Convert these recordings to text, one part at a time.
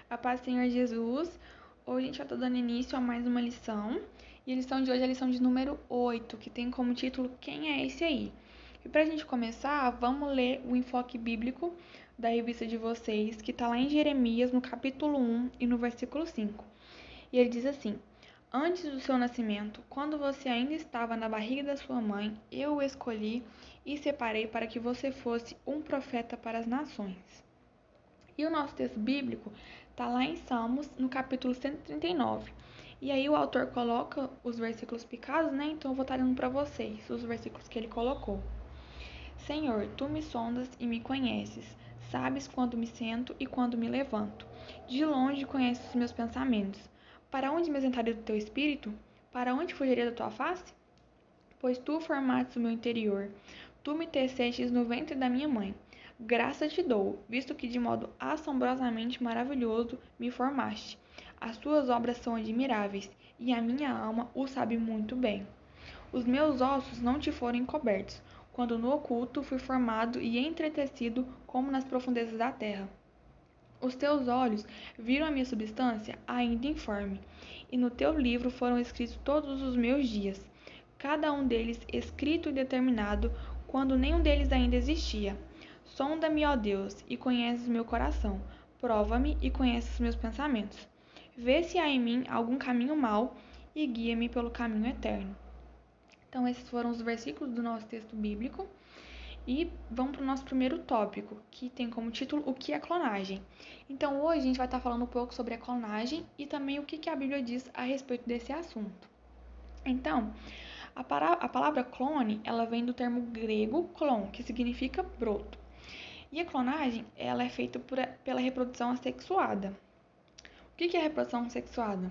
A paz do Senhor Jesus. Hoje a gente vai estar dando início a mais uma lição. E a lição de hoje é a lição de número 8, que tem como título Quem é esse aí? E para a gente começar, vamos ler o enfoque bíblico da revista de vocês, que está lá em Jeremias, no capítulo 1 e no versículo 5. E ele diz assim: Antes do seu nascimento, quando você ainda estava na barriga da sua mãe, eu o escolhi e separei para que você fosse um profeta para as nações. E o nosso texto bíblico está lá em Salmos, no capítulo 139. E aí o autor coloca os versículos picados, né? Então eu vou estar lendo para vocês os versículos que ele colocou. Senhor, tu me sondas e me conheces. Sabes quando me sento e quando me levanto. De longe conheces os meus pensamentos. Para onde me ausentaria do teu espírito? Para onde fugiria da tua face? Pois tu formaste o meu interior. Tu me tecestes no ventre da minha mãe. Graça te dou, visto que de modo assombrosamente maravilhoso me formaste. As tuas obras são admiráveis, e a minha alma o sabe muito bem. Os meus ossos não te foram encobertos, quando no oculto fui formado e entretecido como nas profundezas da terra. Os teus olhos viram a minha substância ainda informe, e no teu livro foram escritos todos os meus dias, cada um deles escrito e determinado, quando nenhum deles ainda existia. Sonda-me, ó Deus, e conheces meu coração. Prova-me e conheces os meus pensamentos. Vê se há em mim algum caminho mau e guia-me pelo caminho eterno. Então, esses foram os versículos do nosso texto bíblico. E vamos para o nosso primeiro tópico, que tem como título O que é clonagem. Então, hoje a gente vai estar falando um pouco sobre a clonagem e também o que a Bíblia diz a respeito desse assunto. Então, a palavra clone, ela vem do termo grego clon, que significa broto. E a clonagem, ela é feita pela reprodução assexuada. O que é a reprodução assexuada?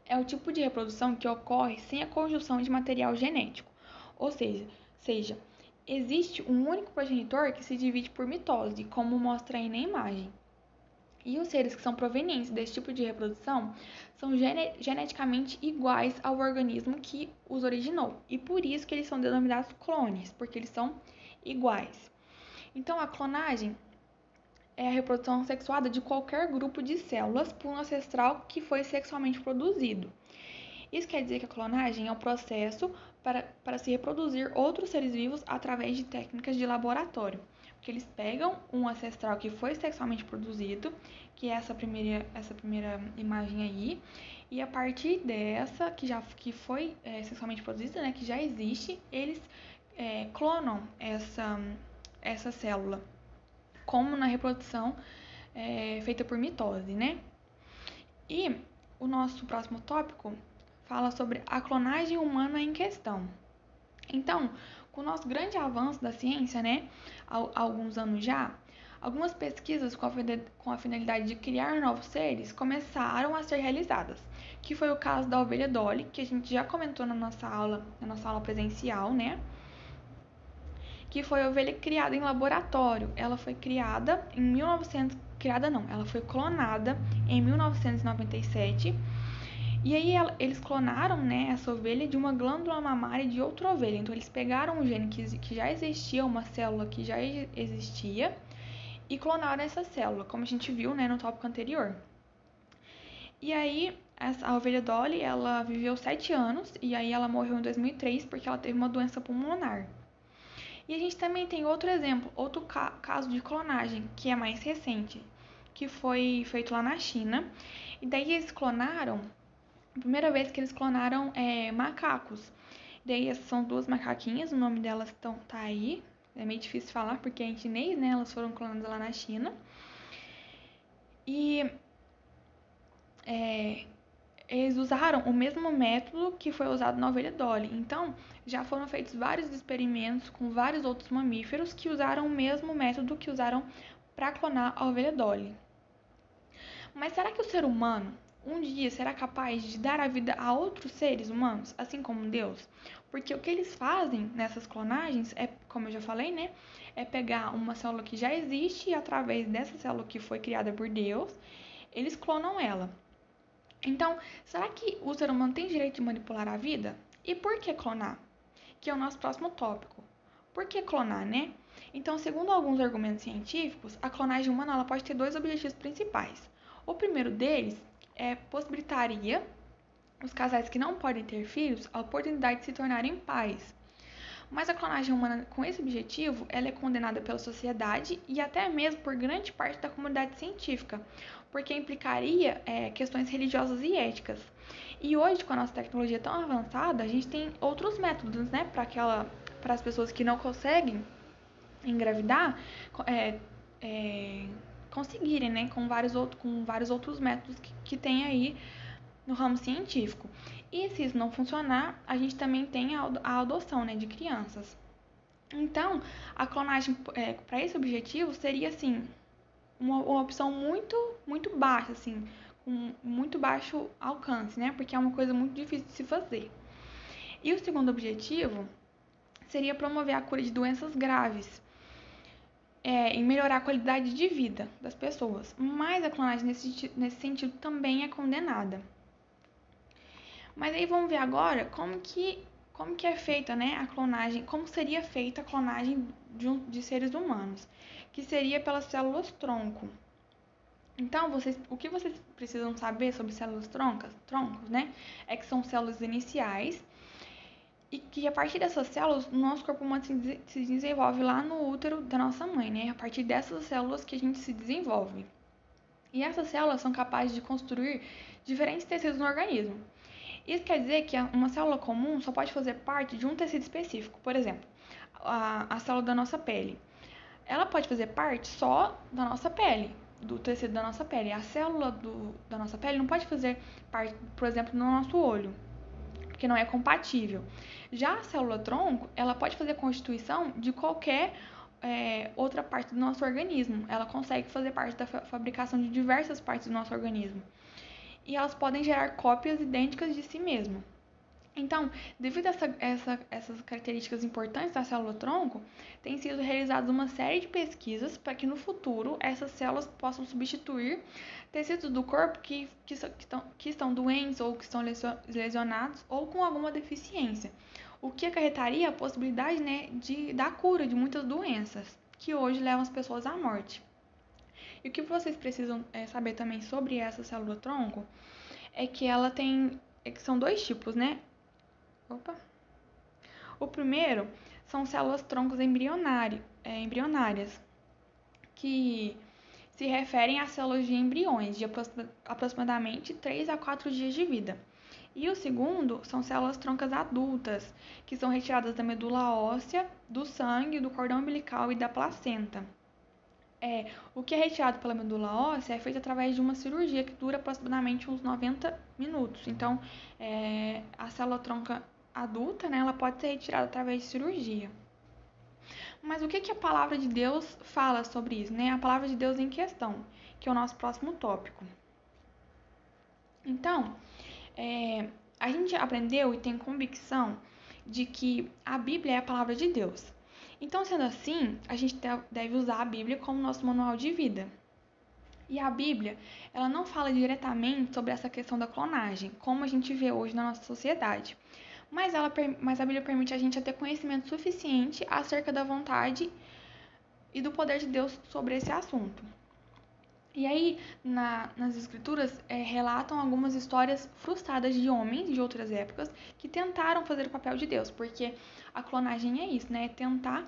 É o tipo de reprodução que ocorre sem a conjunção de material genético. Ou seja, existe um único progenitor que se divide por mitose, como mostra aí na imagem. E os seres que são provenientes desse tipo de reprodução são geneticamente iguais ao organismo que os originou. E por isso que eles são denominados clones, porque eles são iguais. Então, a clonagem é a reprodução sexuada de qualquer grupo de células por um ancestral que foi sexualmente produzido. Isso quer dizer que a clonagem é um processo para se reproduzir outros seres vivos através de técnicas de laboratório. Porque eles pegam um ancestral que foi sexualmente produzido, que é essa primeira imagem aí, e a partir dessa, que foi sexualmente produzida, né, que já existe, eles clonam essa célula, como na reprodução feita por mitose, né? E o nosso próximo tópico fala sobre a clonagem humana em questão. Então, com o nosso grande avanço da ciência, né, há alguns anos já, algumas pesquisas com a finalidade de criar novos seres começaram a ser realizadas, que foi o caso da ovelha Dolly, que a gente já comentou na nossa aula presencial, né, que foi a ovelha criada em laboratório. Ela foi criada em 1900, criada não, ela foi clonada em 1997. E aí eles clonaram, né, essa ovelha de uma glândula mamária de outra ovelha. Então eles pegaram um gene que já existia, uma célula que já existia, e clonaram essa célula, como a gente viu, né, no tópico anterior. E aí a ovelha Dolly, ela viveu 7 anos e aí ela morreu em 2003 porque ela teve uma doença pulmonar. E a gente também tem outro exemplo, outro caso de clonagem, que é mais recente, que foi feito lá na China. E daí eles clonaram, a primeira vez que eles clonaram macacos. Daí essas são duas macaquinhas, o nome delas tá aí. É meio difícil falar porque é em chinês, né? Elas foram clonadas lá na China. E eles usaram o mesmo método que foi usado na ovelha Dolly. Então, já foram feitos vários experimentos com vários outros mamíferos que usaram o mesmo método que usaram para clonar a ovelha Dolly. Mas será que o ser humano um dia será capaz de dar a vida a outros seres humanos, assim como Deus? Porque o que eles fazem nessas clonagens é, como eu já falei, né? É pegar uma célula que já existe e através dessa célula que foi criada por Deus, eles clonam ela. Então, será que o ser humano tem direito de manipular a vida? E por que clonar? Que é o nosso próximo tópico. Por que clonar, né? Então, segundo alguns argumentos científicos, a clonagem humana ela pode ter dois objetivos principais. O primeiro deles possibilitaria os casais que não podem ter filhos a oportunidade de se tornarem pais. Mas a clonagem humana com esse objetivo, ela é condenada pela sociedade e até mesmo por grande parte da comunidade científica, porque implicaria questões religiosas e éticas. E hoje, com a nossa tecnologia tão avançada, a gente tem outros métodos, né, para as pessoas que não conseguem engravidar, é, é, conseguirem, né, com vários outros métodos que tem aí no ramo científico. E se isso não funcionar, a gente também tem a adoção, né, de crianças. Então, a clonagem para esse objetivo seria assim uma opção muito baixa, assim, com muito baixo alcance, né? Porque é uma coisa muito difícil de se fazer. E o segundo objetivo seria promover a cura de doenças graves, e melhorar a qualidade de vida das pessoas. Mas a clonagem nesse sentido também é condenada. Mas aí vamos ver agora como que é feita, né, a clonagem, como seria feita a clonagem de seres humanos, que seria pelas células tronco. Então, o que vocês precisam saber sobre células troncos, né, é que são células iniciais e que a partir dessas células o nosso corpo humano se desenvolve lá no útero da nossa mãe, né, a partir dessas células que a gente se desenvolve. E essas células são capazes de construir diferentes tecidos no organismo. Isso quer dizer que uma célula comum só pode fazer parte de um tecido específico. Por exemplo, a célula da nossa pele. Ela pode fazer parte só da nossa pele, do tecido da nossa pele. A célula da nossa pele não pode fazer parte, por exemplo, do nosso olho, porque não é compatível. Já a célula tronco, ela pode fazer constituição de qualquer outra parte do nosso organismo. Ela consegue fazer parte da fabricação de diversas partes do nosso organismo. E elas podem gerar cópias idênticas de si mesmo. Então, devido a essas características importantes da célula-tronco, tem sido realizada uma série de pesquisas para que no futuro essas células possam substituir tecidos do corpo que estão doentes ou que estão lesionados ou com alguma deficiência, o que acarretaria a possibilidade, né, da cura de muitas doenças que hoje levam as pessoas à morte. E o que vocês precisam saber também sobre essa célula-tronco é que ela tem. Que são dois tipos, né? Opa! O primeiro são células-troncos embrionárias, que se referem a células de embriões de aproximadamente 3 a 4 dias de vida. E o segundo são células-troncas adultas, que são retiradas da medula óssea, do sangue, do cordão umbilical e da placenta. O que é retirado pela medula óssea é feito através de uma cirurgia que dura aproximadamente uns 90 minutos. Então, a célula-tronca adulta, né, ela pode ser retirada através de cirurgia. Mas o que a palavra de Deus fala sobre isso, né? A palavra de Deus em questão, que é o nosso próximo tópico. Então, a gente aprendeu e tem convicção de que a Bíblia é a palavra de Deus. Então, sendo assim, a gente deve usar a Bíblia como nosso manual de vida. E a Bíblia, ela não fala diretamente sobre essa questão da clonagem, como a gente vê hoje na nossa sociedade. Mas a Bíblia permite a gente ter conhecimento suficiente acerca da vontade e do poder de Deus sobre esse assunto. E aí, nas escrituras, relatam algumas histórias frustradas de homens de outras épocas que tentaram fazer o papel de Deus, porque a clonagem é isso, né? É tentar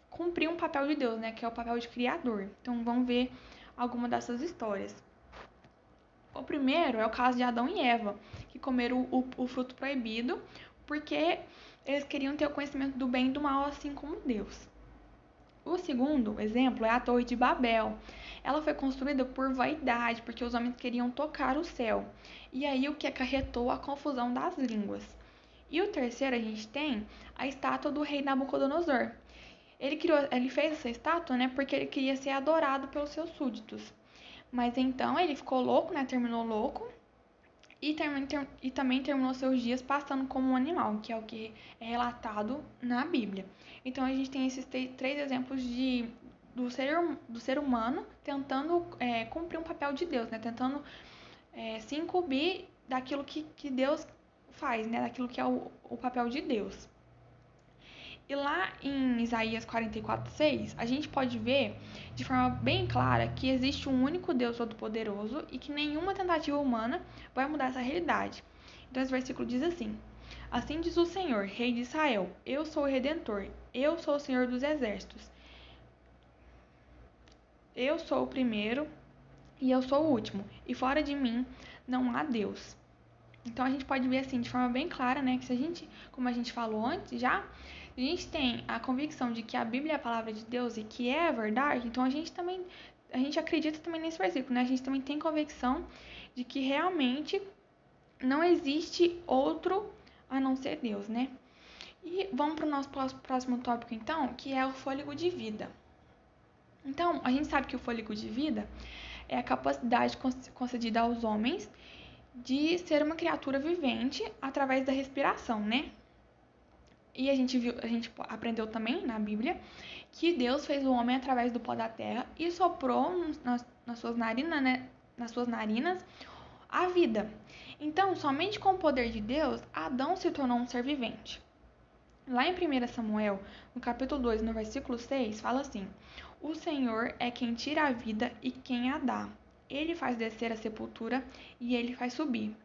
cumprir um papel de Deus, né? Que é o papel de criador. Então, vamos ver alguma dessas histórias. O primeiro é o caso de Adão e Eva, que comeram o fruto proibido porque eles queriam ter o conhecimento do bem e do mal, assim como Deus. O segundo exemplo é a Torre de Babel. Ela foi construída por vaidade, porque os homens queriam tocar o céu. E aí o que acarretou a confusão das línguas. E o terceiro a gente tem a estátua do rei Nabucodonosor. Ele fez essa estátua, né, porque ele queria ser adorado pelos seus súditos. Mas então ele ficou louco, né, terminou louco. E também terminou seus dias passando como um animal, que é o que é relatado na Bíblia. Então a gente tem esses três exemplos do ser humano tentando cumprir um papel de Deus, né? Tentando se incumbir daquilo que Deus faz, né? Daquilo que é o papel de Deus. E lá em Isaías 44:6, a gente pode ver de forma bem clara que existe um único Deus Todo-Poderoso e que nenhuma tentativa humana vai mudar essa realidade. Então esse versículo diz assim: Assim diz o Senhor, Rei de Israel, eu sou o Redentor, eu sou o Senhor dos Exércitos. Eu sou o primeiro e eu sou o último, e fora de mim não há Deus. Então a gente pode ver assim de forma bem clara, né, que se a gente, como a gente falou antes já, a gente tem a convicção de que a Bíblia é a palavra de Deus e que é a verdade, então a gente acredita também nesse versículo, né? A gente também tem convicção de que realmente não existe outro a não ser Deus, né? E vamos para o nosso próximo tópico então, que é o fôlego de vida. Então, a gente sabe que o fôlego de vida é a capacidade concedida aos homens de ser uma criatura vivente através da respiração, né? E a gente aprendeu também na Bíblia que Deus fez o homem através do pó da terra e soprou nas suas narinas, né? Nas suas narinas a vida. Então, somente com o poder de Deus, Adão se tornou um ser vivente. Lá em 1 Samuel, no capítulo 2, no versículo 6, fala assim: O Senhor é quem tira a vida e quem a dá. Ele faz descer a sepultura e ele faz subir.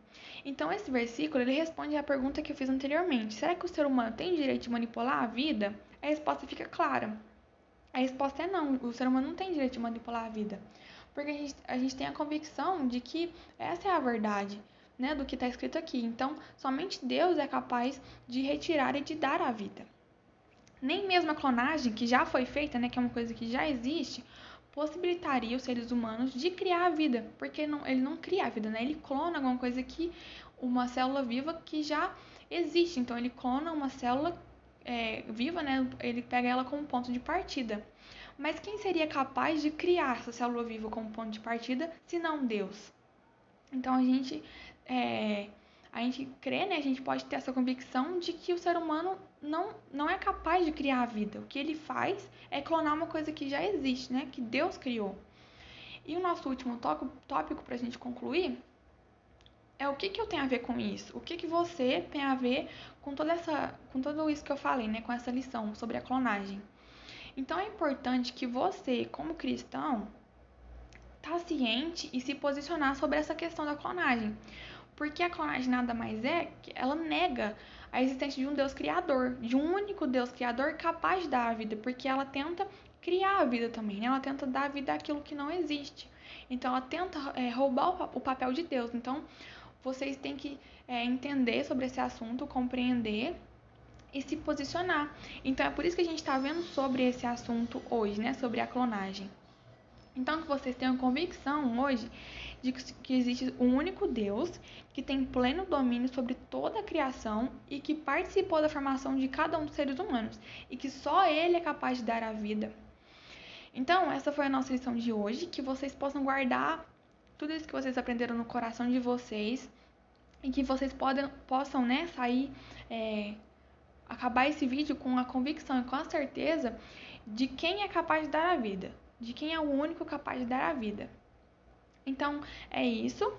Então, esse versículo ele responde à pergunta que eu fiz anteriormente: será que o ser humano tem direito de manipular a vida? A resposta fica clara. A resposta é não, o ser humano não tem direito de manipular a vida. Porque a gente tem a convicção de que essa é a verdade, né, do que está escrito aqui. Então, somente Deus é capaz de retirar e de dar a vida. Nem mesmo a clonagem, que já foi feita, né, que é uma coisa que já existe, possibilitaria os seres humanos de criar a vida, porque ele não cria a vida, né? Ele clona alguma coisa que uma célula viva que já existe. Então ele clona uma célula viva, né? Ele pega ela como ponto de partida. Mas quem seria capaz de criar essa célula viva como ponto de partida, se não Deus? Então a gente crê, né? A gente pode ter essa convicção de que o ser humano não é capaz de criar a vida. O que ele faz é clonar uma coisa que já existe, né? Que Deus criou. E o nosso último tópico para a gente concluir é o que eu tenho a ver com isso? O que você tem a ver com tudo isso que eu falei, né? Com essa lição sobre a clonagem. Então é importante que você, como cristão, tá ciente e se posicionar sobre essa questão da clonagem. Porque a clonagem nada mais é que ela nega a existência de um Deus criador, de um único Deus criador capaz de dar a vida, porque ela tenta criar a vida também, né? Ela tenta dar vida àquilo que não existe. Então ela tenta roubar o papel de Deus. Então vocês têm que entender sobre esse assunto, compreender e se posicionar. Então é por isso que a gente está vendo sobre esse assunto hoje, né? Sobre a clonagem. Então que vocês tenham convicção hoje de que existe um único Deus que tem pleno domínio sobre toda a criação e que participou da formação de cada um dos seres humanos e que só Ele é capaz de dar a vida. Então, essa foi a nossa lição de hoje, que vocês possam guardar tudo isso que vocês aprenderam no coração de vocês e que vocês possam, né, sair, acabar esse vídeo com a convicção e com a certeza de quem é capaz de dar a vida, de quem é o único capaz de dar a vida. Então, é isso.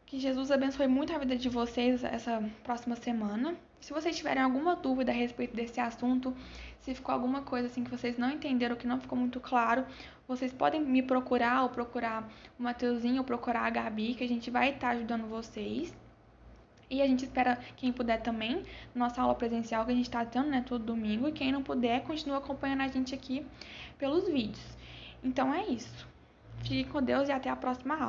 Que Jesus abençoe muito a vida de vocês essa próxima semana. Se vocês tiverem alguma dúvida a respeito desse assunto, se ficou alguma coisa assim que vocês não entenderam, que não ficou muito claro, vocês podem me procurar, ou procurar o Mateuzinho, ou procurar a Gabi, que a gente vai estar ajudando vocês. E a gente espera quem puder também, nossa aula presencial que a gente está tendo, né, todo domingo. E quem não puder, continua acompanhando a gente aqui pelos vídeos. Então é isso. Fique com Deus e até a próxima aula.